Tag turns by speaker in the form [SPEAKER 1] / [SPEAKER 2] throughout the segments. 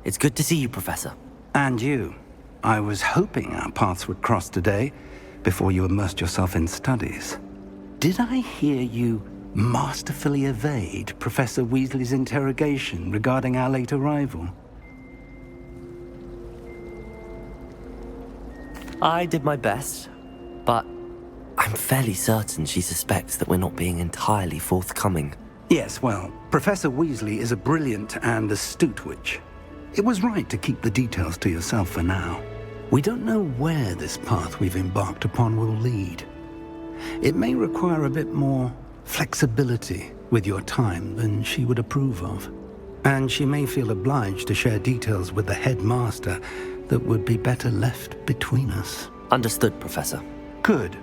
[SPEAKER 1] It's good to see you, Professor.
[SPEAKER 2] And you. I was hoping our paths would cross today, before you immersed yourself in studies. Did I hear you masterfully evade Professor Weasley's interrogation regarding our late arrival?
[SPEAKER 1] I did my best, but I'm fairly certain she suspects that we're not being entirely forthcoming.
[SPEAKER 2] Yes, well, Professor Weasley is a brilliant and astute witch. It was right to keep the details to yourself for now. We don't know where this path we've embarked upon will lead. It may require a bit more flexibility with your time than she would approve of. And she may feel obliged to share details with the headmaster that would be better left between us.
[SPEAKER 1] Understood, Professor.
[SPEAKER 2] Good.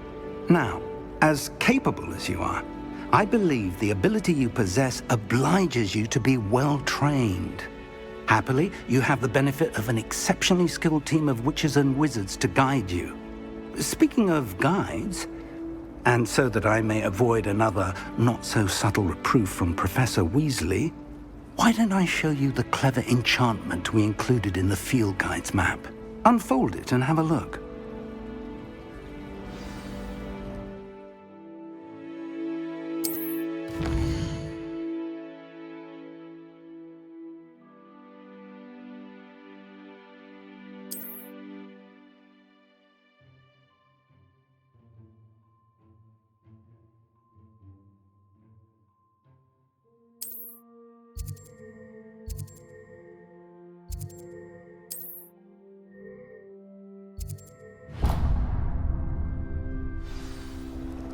[SPEAKER 2] Now, as capable as you are, I believe the ability you possess obliges you to be well-trained. Happily, you have the benefit of an exceptionally skilled team of witches and wizards to guide you. Speaking of guides, and so that I may avoid another not-so-subtle reproof from Professor Weasley, why don't I show you the clever enchantment we included in the field guide's map? Unfold it and have a look.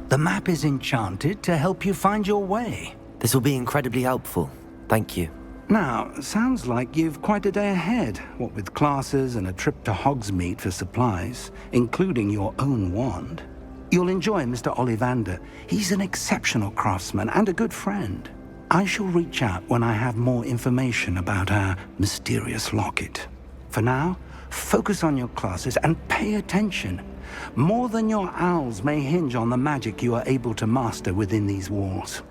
[SPEAKER 2] The map is enchanted to help you find your way.
[SPEAKER 1] This will be incredibly helpful. Thank you.
[SPEAKER 2] Now, sounds like you've quite a day ahead, what with classes and a trip to Hogsmeade for supplies, including your own wand. You'll enjoy Mr. Ollivander. He's an exceptional craftsman and a good friend. I shall reach out when I have more information about our mysterious locket. For now, focus on your classes and pay attention. More than your owls may hinge on the magic you are able to master within these walls.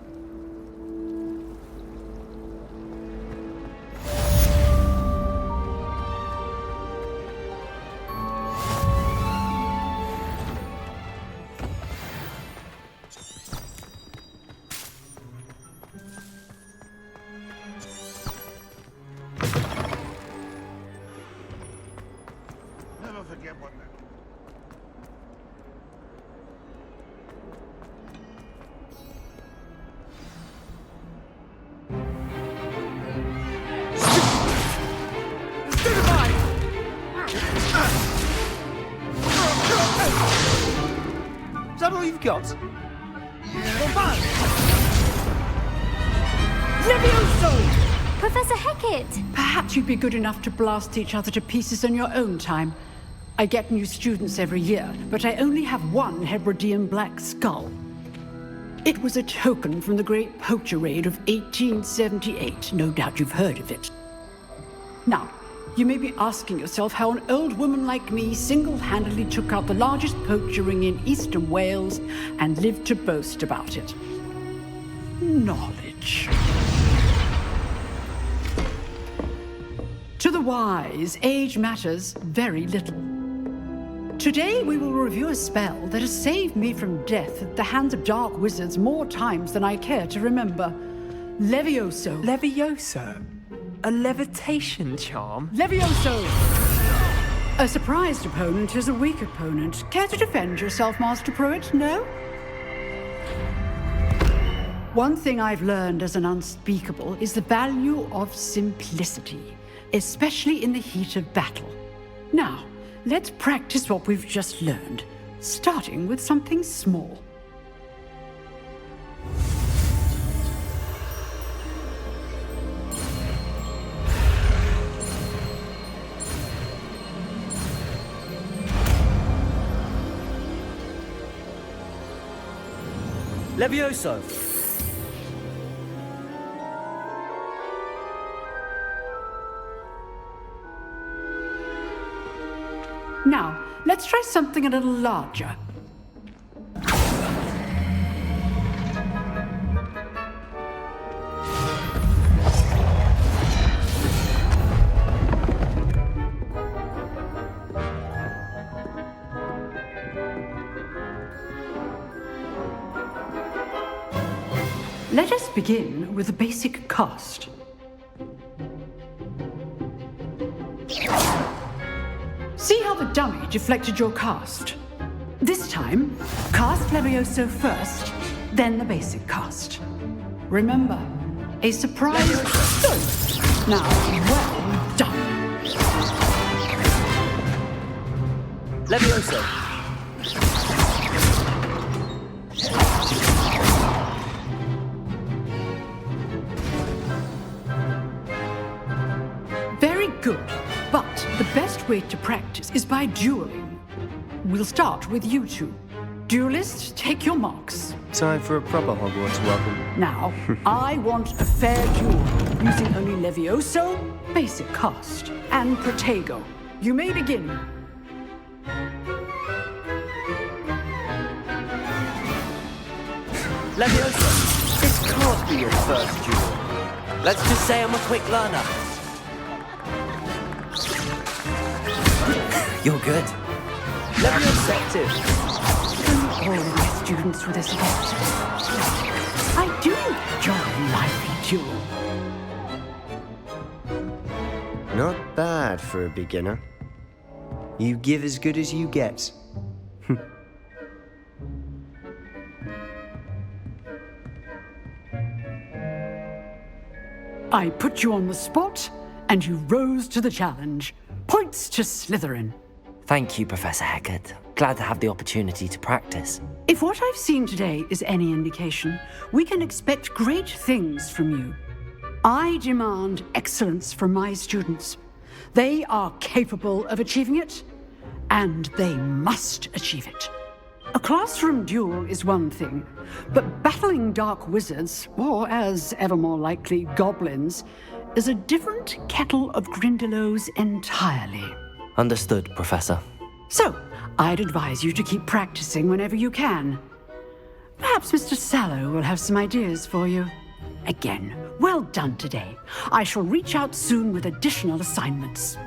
[SPEAKER 3] Never forget what that.
[SPEAKER 4] Is that all you've got?
[SPEAKER 5] Levioso!
[SPEAKER 6] Professor Hecat!
[SPEAKER 5] Perhaps you'd be good enough to blast each other to pieces in your own time. I get new students every year, but I only have one Hebridean black skull. It was a token from the Great Poacher Raid of 1878. No doubt you've heard of it. Now, you may be asking yourself how an old woman like me single-handedly took out the largest poacher ring in eastern Wales and lived to boast about it. Knowledge. To the wise, age matters very little. Today we will review a spell that has saved me from death at the hands of dark wizards more times than I care to remember. Levioso.
[SPEAKER 4] Levioso? A levitation charm?
[SPEAKER 5] Levioso! A surprised opponent is a weak opponent. Care to defend yourself, Master Pruitt? No? One thing I've learned as an unspeakable is the value of simplicity, especially in the heat of battle. Now, let's practice what we've just learned, starting with something small.
[SPEAKER 1] Levioso!
[SPEAKER 5] Now, let's try something a little larger. Let us begin with the basic cast. See how the dummy deflected your cast? This time, cast Levioso first, then the basic cast. Remember, a surprise. Good. Now, well done.
[SPEAKER 1] Levioso!
[SPEAKER 5] Very good. But the best way to practice is by dueling. We'll start with you two. Duelists, take your marks.
[SPEAKER 4] Time for a proper Hogwarts welcome.
[SPEAKER 5] Now, I want a fair duel, using only Levioso, basic cast, and Protego. You may begin.
[SPEAKER 1] Levioso! This can't be your first duel. Let's just say I'm a quick learner. You're good. Levioso! Effective.
[SPEAKER 5] All of my students with this event. I do enjoy lively duel.
[SPEAKER 4] Not bad for a beginner. You give as good as you get.
[SPEAKER 5] I put you on the spot, and you rose to the challenge. Points to Slytherin.
[SPEAKER 1] Thank you, Professor Hecat. Glad to have the opportunity to practice.
[SPEAKER 5] If what I've seen today is any indication, we can expect great things from you. I demand excellence from my students. They are capable of achieving it, and they must achieve it. A classroom duel is one thing, but battling dark wizards, or as ever more likely, goblins, is a different kettle of Grindylows entirely.
[SPEAKER 1] Understood, Professor.
[SPEAKER 5] So, I'd advise you to keep practicing whenever you can. Perhaps Mr. Sallow will have some ideas for you. Again, well done today. I shall reach out soon with additional assignments.